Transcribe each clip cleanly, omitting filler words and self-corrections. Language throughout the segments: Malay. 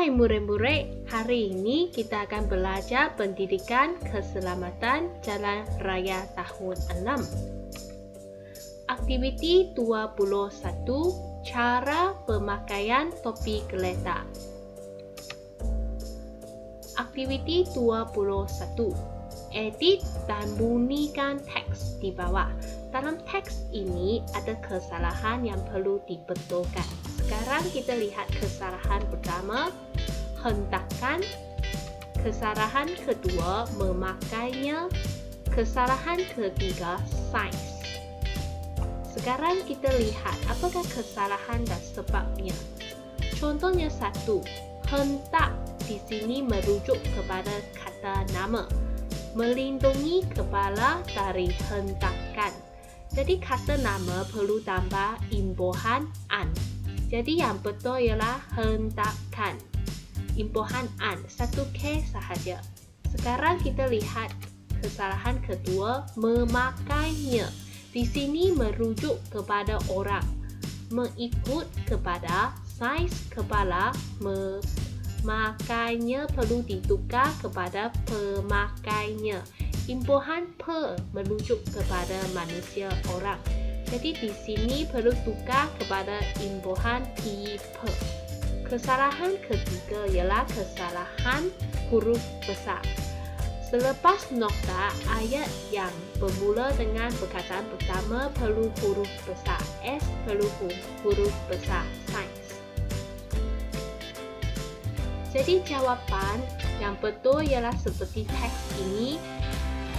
Hai murid-murid, hari ini kita akan belajar pendidikan keselamatan jalan raya tahun 6. Aktiviti 21, cara pemakaian topi kereta. Aktiviti 21, edit dan bunyikan teks di bawah. Dalam teks ini ada kesalahan yang perlu dibetulkan. Sekarang kita lihat kesalahan pertama, hentakan. Kesalahan kedua, memakainya. Kesalahan ketiga, saiz. Sekarang kita lihat apakah kesalahan dan sebabnya. Contohnya 1, hentak di sini merujuk kepada kata nama. Melindungi kepala dari hentakan. Jadi kata nama perlu tambah imbuhan an. Jadi yang betul ialah hentakan. Imbuhan an, 1K sahaja. Sekarang kita lihat kesalahan kedua, memakainya. Di sini merujuk kepada orang. Mengikut kepada saiz kepala, memakainya perlu ditukar kepada pemakainya. Imbuhan pe merujuk kepada manusia orang. Jadi di sini perlu tukar kepada imbuhan pe. Kesalahan ketiga ialah kesalahan huruf besar. Selepas nokta, ayat yang bermula dengan perkataan pertama perlu huruf besar. S perlu huruf besar. Saiz. Jadi jawapan yang betul ialah seperti teks ini.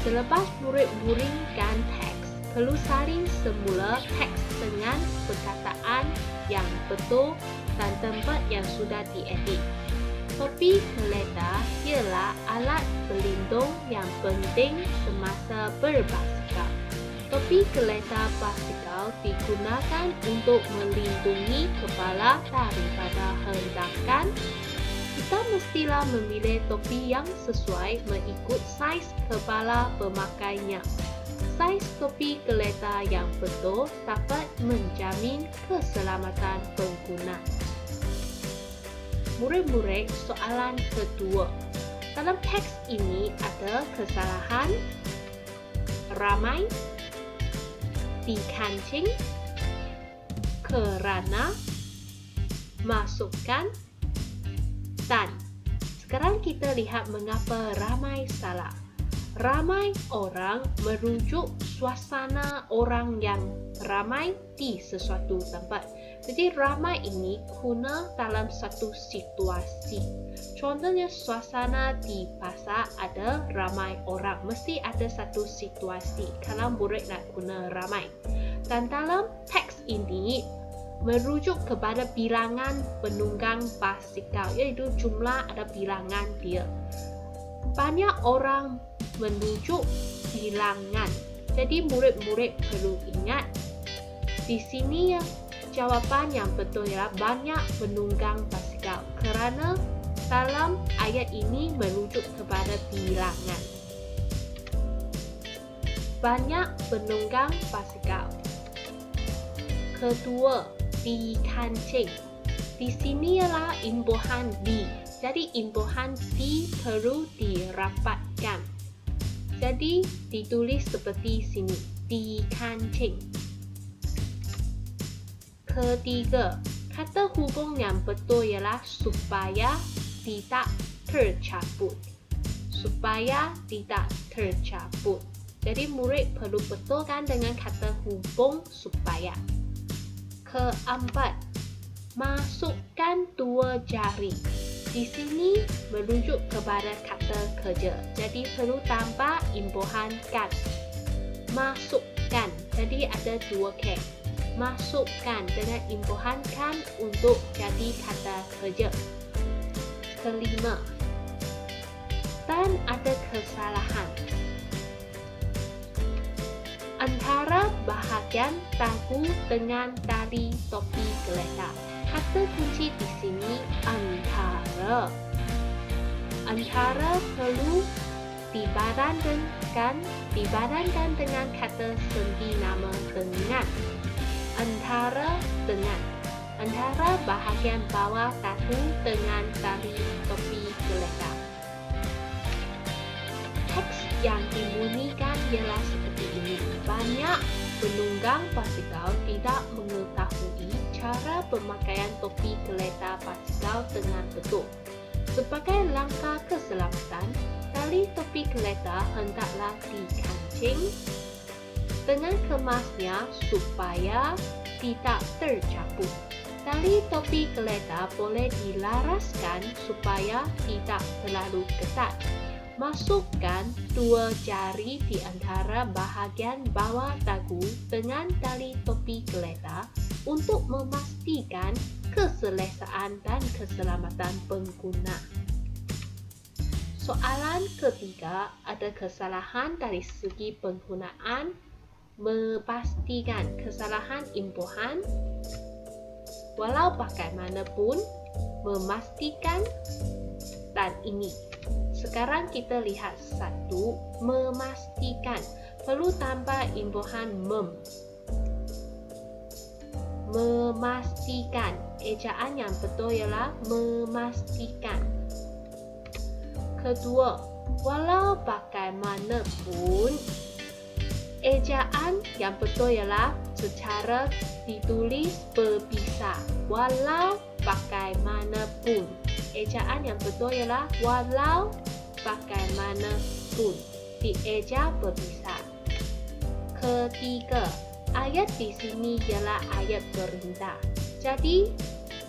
Selepas murid buringkan teks, perlu salin semula teks dengan perkataan yang betul dan tempat yang sudah diedit. Topi kereta ialah alat pelindung yang penting semasa berbasikal. Topi kereta basikal digunakan untuk melindungi kepala daripada hentakan. Kita mestilah memilih topi yang sesuai mengikut saiz kepala pemakainya. Saiz topi kereta yang betul dapat menjamin keselamatan pengguna. Murid-murid, soalan kedua. Dalam teks ini ada kesalahan ramai, dikancing, kerana, masukkan, dan. Sekarang kita lihat mengapa ramai salah. Ramai orang merujuk suasana orang yang ramai di sesuatu tempat. Jadi ramai ini guna dalam satu situasi. Contohnya suasana di pasar ada ramai orang. Mesti ada satu situasi kalau murid nak guna ramai. Dan dalam teks ini merujuk kepada bilangan penunggang basikal, iaitu jumlah ada bilangan dia. Banyak orang menunjuk bilangan. Jadi murid-murid perlu ingat di sini jawapan yang betul ialah banyak penunggang basikal, kerana dalam ayat ini merujuk kepada bilangan. Banyak penunggang basikal. Kedua, dikancing. Di sini ialah imbuhan di. Jadi imbuhan di perlu dirapatkan. Jadi ditulis seperti sini, dikancing. Ketiga, kata hubung yang betul ialah supaya tidak tercabut. Supaya tidak tercabut. Jadi murid perlu betulkan dengan kata hubung supaya. Keempat, masukkan 2 jari. Di sini merujuk kepada kata kerja. Jadi perlu tambah imbuhan kan. Masukkan. Jadi ada 2K. Masukkan dengan imbuhan kan untuk jadi kata kerja. Kelima, dan ada kesalahan antara bahagian dagu dengan tali topi kereta. Kata kunci di sini antara. Antara perlu dibadankan dengan kata sendi nama dengan. Antara dengan. antara bahagian bawah dagu dengan tali yang dibunyikan ialah seperti ini. Banyak penunggang basikal tidak mengetahui cara pemakaian topi geletar basikal dengan betul. Sebagai langkah keselamatan, tali topi geletar hendaklah dikancing dengan kemasnya supaya tidak tercabut. Tali topi geletar boleh dilaraskan supaya tidak terlalu ketat. Masukkan 2 jari di antara bahagian bawah dagu dengan tali topi geletar untuk memastikan keselesaan dan keselamatan pengguna. Soalan ketiga, ada kesalahan dari segi penggunaan. Memastikan kesalahan imbuhan. Walau bagaimanapun, memastikan, dan ini. Sekarang kita lihat satu, memastikan. Perlu tambah imbuhan mem. Memastikan. Ejaan yang betul ialah memastikan. Kedua, walau bagaimanapun, ejaan yang betul ialah secara ditulis berpisah. Walau bagaimanapun. Ejaan yang betul ialah walau bagaimanapun. Dieja berpisah. Ketiga, ayat di sini ialah ayat perintah. Jadi,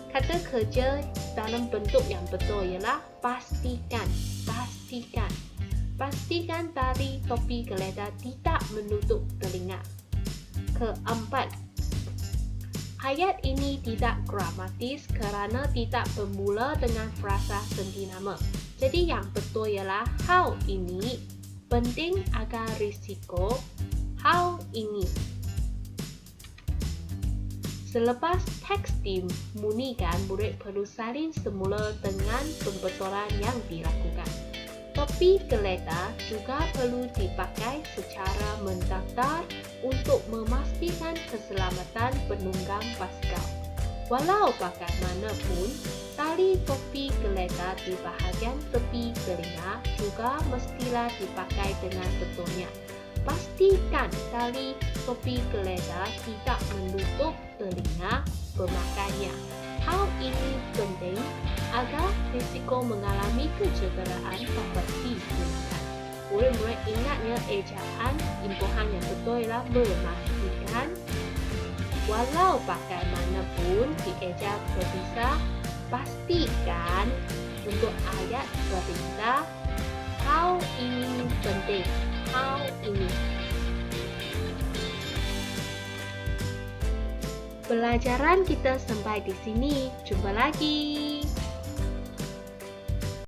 kata kerja dalam bentuk yang betul ialah pastikan. Pastikan. Pastikan tali topi geletar tidak menutup telinga. Keempat, ayat ini tidak gramatis kerana tidak bermula dengan frasa senti nama. Jadi yang betul ialah hal ini penting agar risiko hal ini. Selepas teks dimunikan, murid perlu salin semula dengan pembetulan yang dilakukan. Topi geletar juga perlu dipakai secara mendaftar untuk memastikan keselamatan penunggang basikal. Walau bagaimanapun, tali topi geletar di bahagian tepi telinga juga mestilah dipakai dengan betulnya. Pastikan tali topi geletar tidak menutup telinga pemakainya. Hal ini penting agar risiko mengalami kecederaan dapat dihilangkan. Murid-murid ingatnya ejaan imbuhan yang betul ialah memastikan. Walau bagaimanapun dieja berbisa, pastikan untuk ayat perintah. Hal ini penting. Hal ini. Pelajaran kita sampai di sini. Jumpa lagi.